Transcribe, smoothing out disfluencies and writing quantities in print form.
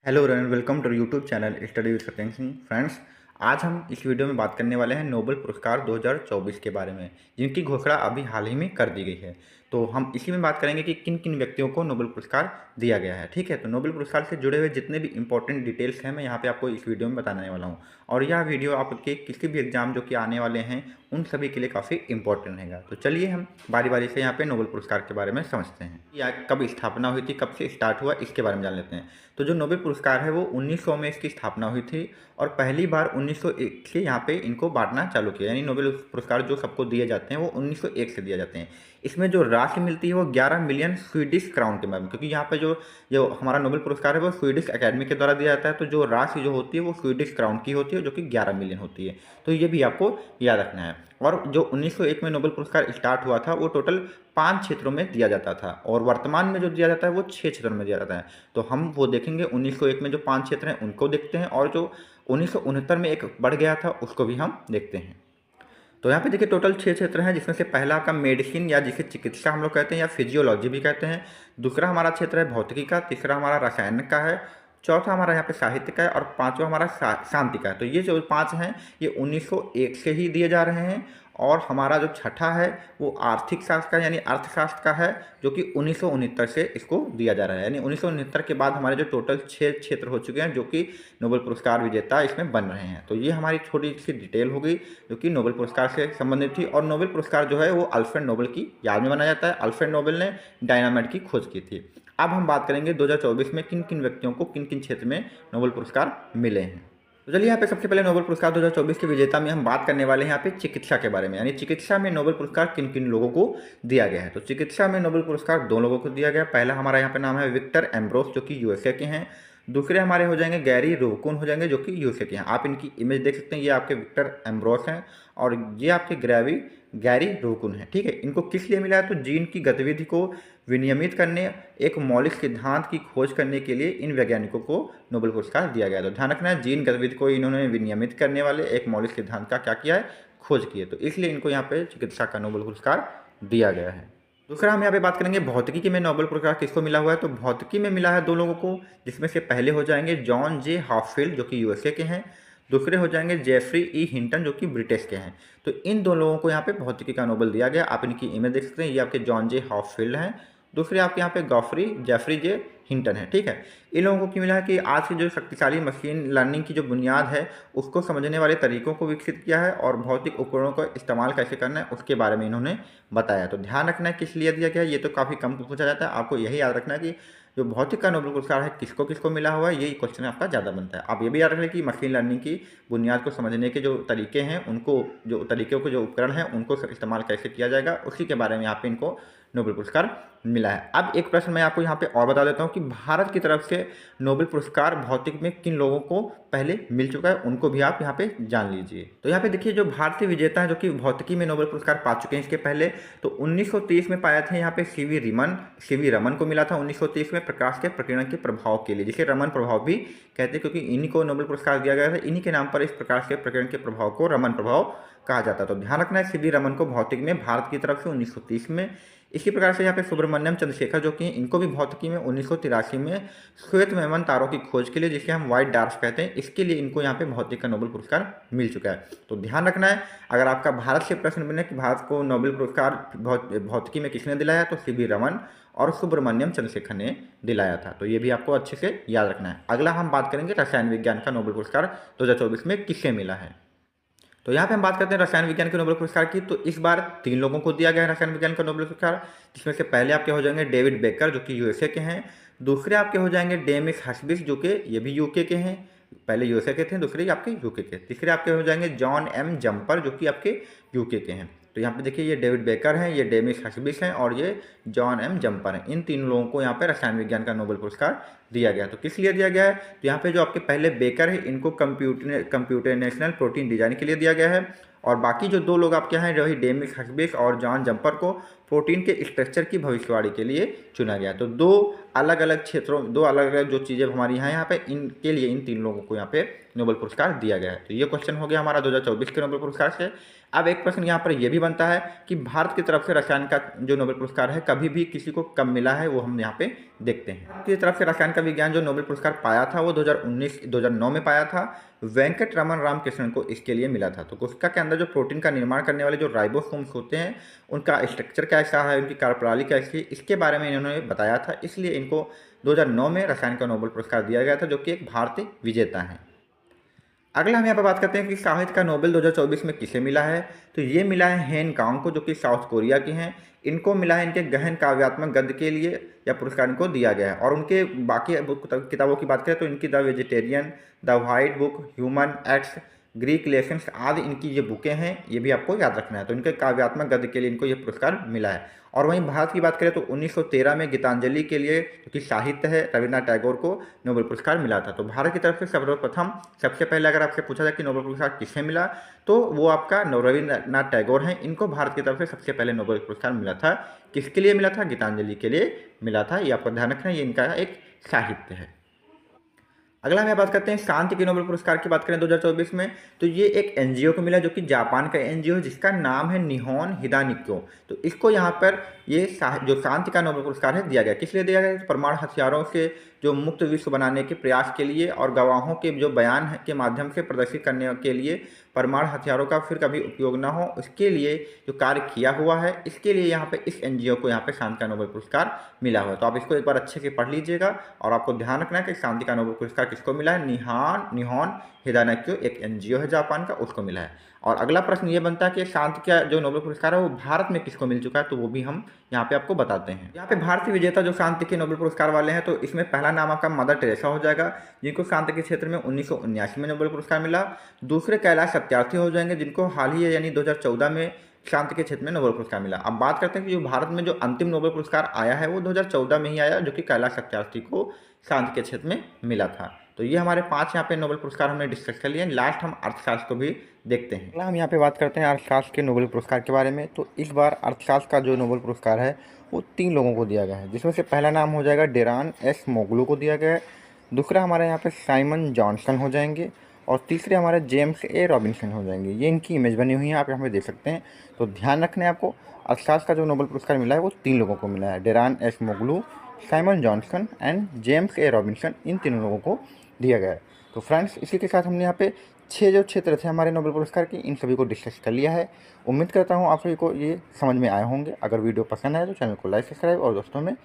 Hello and welcome to YouTube channel study with Satyendra Singh. Friends, आज हम इस वीडियो में बात करने वाले हैं नोबेल पुरस्कार 2024 के बारे में, जिनकी घोषणा अभी हाल ही में कर दी गई है। तो हम इसी में बात करेंगे कि किन किन व्यक्तियों को नोबेल पुरस्कार दिया गया है। ठीक है, तो नोबेल पुरस्कार से जुड़े हुए जितने भी इंपॉर्टेंट डिटेल्स हैं मैं यहाँ पे आपको इस वीडियो में बताने वाला हूँ। और यह वीडियो आपके किसी भी एग्जाम जो कि आने वाले हैं उन सभी के लिए काफ़ी इंपॉर्टेंट रहेगा। तो चलिए हम बारी बारी से यहाँ पे नोबेल पुरस्कार के बारे में समझते हैं। या कब स्थापना हुई थी, कब से स्टार्ट हुआ, इसके बारे में जान लेते हैं। तो जो नोबेल पुरस्कार है वो 1900 में इसकी स्थापना हुई थी और पहली बार 1901 से यहाँ पे इनको बांटना चालू किया। यानी नोबेल पुरस्कार जो सबको दिए जाते हैं वो 1901 से दिए जाते हैं। इसमें जो राशि मिलती है वो 11 मिलियन स्वीडिश क्राउन के में, क्योंकि यहाँ पे जो जो हमारा नोबेल पुरस्कार है वो स्वीडिश अकेडमी के द्वारा दिया जाता है। तो जो राशि जो होती है वो स्वीडिश क्राउन की होती है, जो कि 11 मिलियन होती है। तो ये भी आपको याद रखना है। और जो 1901 में नोबेल पुरस्कार स्टार्ट हुआ था वो टोटल 5 क्षेत्रों में दिया जाता था और वर्तमान में जो दिया जाता है वो 6 क्षेत्रों में दिया जाता है। तो हम वो देखेंगे 1901 में जो 5 क्षेत्र हैं उनको देखते हैं, और जो 1969 में एक बढ़ गया था उसको भी हम देखते हैं। तो यहाँ पे देखिए टोटल 6 क्षेत्र हैं, जिसमें से पहला आपका मेडिसिन या जिसे चिकित्सा हम लोग कहते हैं या फिजियोलॉजी भी कहते हैं। दूसरा हमारा क्षेत्र है भौतिकी का। तीसरा हमारा रसायन का है। चौथा हमारा यहाँ पे साहित्य का है और पांचवा हमारा शांति का है। तो ये जो 5 हैं ये 1901 से ही दिए जा रहे हैं। और हमारा जो छठा है वो आर्थिक शास्त्र का यानी अर्थशास्त्र का है, जो कि 1969 से इसको दिया जा रहा है। यानी 1969 के बाद हमारे जो टोटल 6 क्षेत्र हो चुके हैं जो कि नोबेल पुरस्कार विजेता इसमें बन रहे हैं। तो ये हमारी छोटी सी डिटेल हो गई जो कि नोबेल पुरस्कार से संबंधित थी। और नोबेल पुरस्कार जो है वो अल्फ्रेड नोबेल की याद में बनाया जाता है। अल्फ्रेड नोबेल ने डायनामाइट की खोज की थी। अब हम बात करेंगे 2024 में किन किन व्यक्तियों को किन किन क्षेत्र में नोबेल पुरस्कार मिले हैं। तो चलिए यहाँ पे सबसे पहले नोबेल पुरस्कार 2024 के विजेता में हम बात करने वाले हैं यहाँ पे चिकित्सा के बारे में। यानी चिकित्सा में नोबेल पुरस्कार किन किन लोगों को दिया गया है। तो चिकित्सा में नोबेल पुरस्कार 2 लोगों को दिया गया। पहला हमारा यहाँ पे नाम है विक्टर एम्ब्रोस, जो कि यूएसए के हैं। दूसरे हमारे हो जाएंगे गैरी रोवकुन हो जाएंगे, जो कि यूएसए के हैं। आप इनकी इमेज देख सकते हैं, ये आपके विक्टर एम्ब्रोस हैं और ये आपके गैरी रोवकुन है। ठीक है, इनको किस लिए मिला है? तो जीन की गतिविधि को विनियमित करने, एक मौलिक सिद्धांत की खोज करने के लिए इन वैज्ञानिकों को नोबेल पुरस्कार दिया गया। तो ध्यान रखना है, जीन गतिविधि को इन्होंने विनियमित करने वाले एक मौलिक सिद्धांत का क्या किया है? खोज की है। तो इसलिए इनको यहाँ पे चिकित्सा का नोबेल पुरस्कार दिया गया है। दूसरा हम यहाँ पे बात करेंगे भौतिकी में नोबेल पुरस्कार किसको मिला हुआ है। तो भौतिकी में मिला है 2 लोगों को, जिसमें से पहले हो जाएंगे जॉन जे हॉपफील्ड, जो कि यूएसए के हैं। दूसरे हो जाएंगे जेफरी ई हिंटन, जो कि ब्रिटिश के हैं। तो इन 2 लोगों को यहाँ पे भौतिकी का नोबेल दिया गया। आप इनकी इमेज देख सकते हैं, ये आपके जॉन जे हॉपफील्ड हैं। दूसरे आपके यहाँ पे जेफरी जे हिंटन है। ठीक है, इन लोगों को क्यों मिला है कि आज की जो शक्तिशाली मशीन लर्निंग की जो बुनियाद है उसको समझने वाले तरीकों को विकसित किया है और भौतिक उपकरणों का इस्तेमाल कैसे करना है उसके बारे में इन्होंने बताया। तो ध्यान रखना है किस लिए दिया गया है, ये तो काफ़ी कम पूछा जाता है। आपको यही याद रखना है कि जो भौतिक का नोबेल पुरस्कार है किसको किसको मिला हुआ है, यही क्वेश्चन आपका ज़्यादा बनता है। आप ये भी याद रखें कि मशीन लर्निंग की बुनियाद को समझने के जो तरीके हैं उनको, जो तरीकों के जो उपकरण हैं उनको इस्तेमाल कैसे किया जाएगा, उसी के बारे में यहाँ पे इनको नोबेल पुरस्कार मिला है। अब एक प्रश्न मैं आपको यहाँ पे और बता देता हूँ कि भारत की तरफ से नोबेल पुरस्कार भौतिक में किन लोगों को पहले मिल चुका है, उनको भी आप यहाँ पे जान लीजिए। तो यहाँ पे देखिए जो भारतीय विजेता हैं जो कि भौतिकी में नोबेल पुरस्कार पा चुके हैं इसके पहले, तो 1930 में पाया था यहाँ पे सीवी रमन को मिला था 1930 में प्रकाश के प्रकीर्णन के प्रभाव के लिए, जिसे रमन प्रभाव भी कहते हैं, क्योंकि इन्हीं को नोबेल पुरस्कार दिया गया था। इन्हीं के नाम पर इस प्रकाश के प्रकीर्णन के प्रभाव को रमन प्रभाव कहा जाता है। तो ध्यान रखना है, सीवी रमन को भौतिक में भारत की तरफ से 1930 में। इसी प्रकार से यहाँ पे सुब्रमण्यम चंद्रशेखर जो कि इनको भी भौतिकी में 1983 में श्वेत मेमन तारों की खोज के लिए, जिसे हम व्हाइट डार्क्स कहते हैं, इसके लिए इनको यहाँ पे भौतिक का नोबेल पुरस्कार मिल चुका है। तो ध्यान रखना है, अगर आपका भारत से प्रश्न बने कि भारत को नोबेल पुरस्कार भौतिकी में किसने दिलाया, तो सीवी रमन और सुब्रमण्यम चंद्रशेखर ने दिलाया था। तो ये भी आपको अच्छे से याद रखना है। अगला हम बात करेंगे रसायन विज्ञान का नोबेल पुरस्कार 2024 में किससे मिला है। तो यहाँ पे हम बात करते हैं रसायन विज्ञान के नोबेल पुरस्कार की। तो इस बार 3 लोगों को दिया गया है रसायन विज्ञान का नोबेल पुरस्कार, जिसमें से पहले आपके हो जाएंगे डेविड बेकर, जो कि यूएसए के हैं। दूसरे आपके हो जाएंगे डेमिस हस्बिस, जो कि ये भी यूके के हैं, पहले यूएसए के थे, दूसरे आपके यूके के। तीसरे आपके हो जाएंगे जॉन एम जम्पर, जो कि आपके यूके के हैं। तो यहाँ पे देखिए ये डेविड बेकर हैं, ये डेमिस हस्बिस हैं और ये जॉन एम जम्पर हैं। इन 3 लोगों को यहाँ पे रसायन विज्ञान का नोबेल पुरस्कार दिया गया। तो किस लिए दिया गया है? तो यहाँ पे जो आपके पहले बेकर है इनको कंप्यूटेशनल प्रोटीन डिजाइन के लिए दिया गया है, और बाकी जो 2 लोग आपके हैं वही डेमिस हस्बिस और जॉन जम्पर को प्रोटीन के स्ट्रक्चर की भविष्यवाणी के लिए चुना गया। तो 2 अलग अलग क्षेत्रों, 2 अलग अलग जो चीज़ें हमारी यहाँ पे इनके लिए इन 3 लोगों को यहाँ पे नोबेल पुरस्कार दिया गया है। तो ये क्वेश्चन हो गया हमारा 2024 के नोबेल पुरस्कार से। अब एक प्रश्न यहाँ पर ये भी बनता है कि भारत की तरफ से रसायन का जो नोबेल पुरस्कार है कभी भी किसी को कब मिला है, वो हम यहाँ पे देखते हैं। भारत की तरफ से रसायन का विज्ञान जो नोबेल पुरस्कार पाया था वो 2009 में पाया था। वेंकट रमन रामकृष्णन को इसके लिए मिला था। तो कोशिका के अंदर जो प्रोटीन का निर्माण करने वाले जो राइबोसोम्स होते हैं, उनका स्ट्रक्चर कैसा है, उनकी कार्यप्रणाली कैसी है, इसके बारे में इन्होंने बताया था। इसलिए इनको 2009 में रसायन का नोबेल पुरस्कार दिया गया था, जो कि एक भारतीय विजेता हैं। अगला हम यहाँ पर बात करते हैं कि साहित्य का नोबेल 2024 में किसे मिला है। तो ये मिला है हेन कांग को, जो कि साउथ कोरिया की हैं। इनको मिला है इनके गहन काव्यात्मक गद्य के लिए यह पुरस्कार इनको दिया गया है। और उनके बाकी किताबों की बात करें तो इनकी the vegetarian, the white book, human acts, Greek lessons आदि इनकी ये बुकें हैं, ये भी आपको याद रखना है। तो इनके काव्यात्मक गद्य के लिए इनको ये पुरस्कार मिला है। और वहीं भारत की बात करें तो 1913 में गीतांजलि के लिए, जो कि साहित्य है, रविन्द्रनाथ टैगोर को नोबेल पुरस्कार मिला था। तो भारत की तरफ से सर्वप्रथम सबसे पहले अगर आपसे पूछा जाए कि नोबेल पुरस्कार किसे मिला, तो वो आपका रविन्द्रनाथ टैगोर हैं। इनको भारत की तरफ से सबसे पहले नोबेल पुरस्कार मिला था। किसके लिए मिला था? गीतांजलि के लिए मिला था। ये आपको ध्यान रखना है, ये इनका एक साहित्य है। अगला हम बात करते हैं शांति के नोबेल पुरस्कार की बात करें 2024 में, तो ये एक एनजीओ को मिला, जो कि जापान का एनजीओ है, जिसका नाम है निहोन हिदानिक्यो। तो इसको यहाँ पर ये जो शांति का नोबेल पुरस्कार है दिया गया। किस लिए दिया गया? तो परमाणु हथियारों से जो मुक्त विश्व बनाने के प्रयास के लिए और गवाहों के जो बयान के माध्यम से प्रदर्शित करने के लिए, परमाणु हथियारों का फिर कभी उपयोग ना हो, इसके लिए जो कार्य किया हुआ है, इसके लिए यहाँ पे इस एनजीओ को यहाँ पे शांति का नोबेल पुरस्कार मिला हुआ है। तो आप इसको एक बार अच्छे से पढ़ लीजिएगा। और आपको ध्यान रखना है कि शांति का नोबेल पुरस्कार किसको मिला है? निहोन हिदानिक्यो एक एनजीओ है जापान का, उसको मिला है। और अगला प्रश्न ये बनता है कि शांति का जो नोबेल पुरस्कार है वो भारत में किसको मिल चुका है, तो वो भी हम यहाँ पे आपको बताते हैं। यहाँ पे भारतीय विजेता जो शांति के नोबेल पुरस्कार वाले हैं, तो इसमें पहला नाम आपका मदर टेरेसा हो जाएगा, जिनको शांति के क्षेत्र में 1979 में नोबेल पुरस्कार मिला। दूसरे कैलाश सत्यार्थी हो जाएंगे, जिनको हाल ही यानी 2014 में शांति के क्षेत्र में नोबेल पुरस्कार मिला। अब बात करते हैं कि जो भारत में जो अंतिम नोबेल पुरस्कार आया है वो 2014 में ही आया, जो कि कैलाश सत्यार्थी को शांति के क्षेत्र में मिला था। तो ये हमारे 5 यहाँ पे नोबेल पुरस्कार हमने डिस्कस कर लिए। लास्ट हम अर्थशास्त्र को भी देखते हैं। अगला हम यहाँ पे बात करते हैं अर्थशास्त्र के नोबेल पुरस्कार के बारे में। तो इस बार अर्थशास्त्र का जो नोबेल पुरस्कार है वो 3 लोगों को दिया गया है, जिसमें से पहला नाम हो जाएगा डेरान एस मोगलू को दिया गया है। दूसरा हमारे यहाँ पे साइमन जॉनसन हो जाएंगे। और तीसरे हमारे जेम्स ए रॉबिन्सन हो जाएंगे। ये इनकी इमेज बनी हुई है, आप यहाँ पे देख सकते हैं। तो ध्यान रखना है आपको, अर्थशास्त्र का जो नोबेल पुरस्कार मिला है वो 3 लोगों को मिला है, Daron Acemoglu, Simon Johnson and James A Robinson. इन तीनों लोगों को दिया गया है। तो फ्रेंड्स, इसी के साथ हमने यहाँ पे 6 जो क्षेत्र थे हमारे नोबेल पुरस्कार की, इन सभी को डिस्कस कर लिया है। उम्मीद करता हूँ आप सभी को ये समझ में आए होंगे। अगर वीडियो पसंद आए तो चैनल को लाइक, सब्सक्राइब और दोस्तों में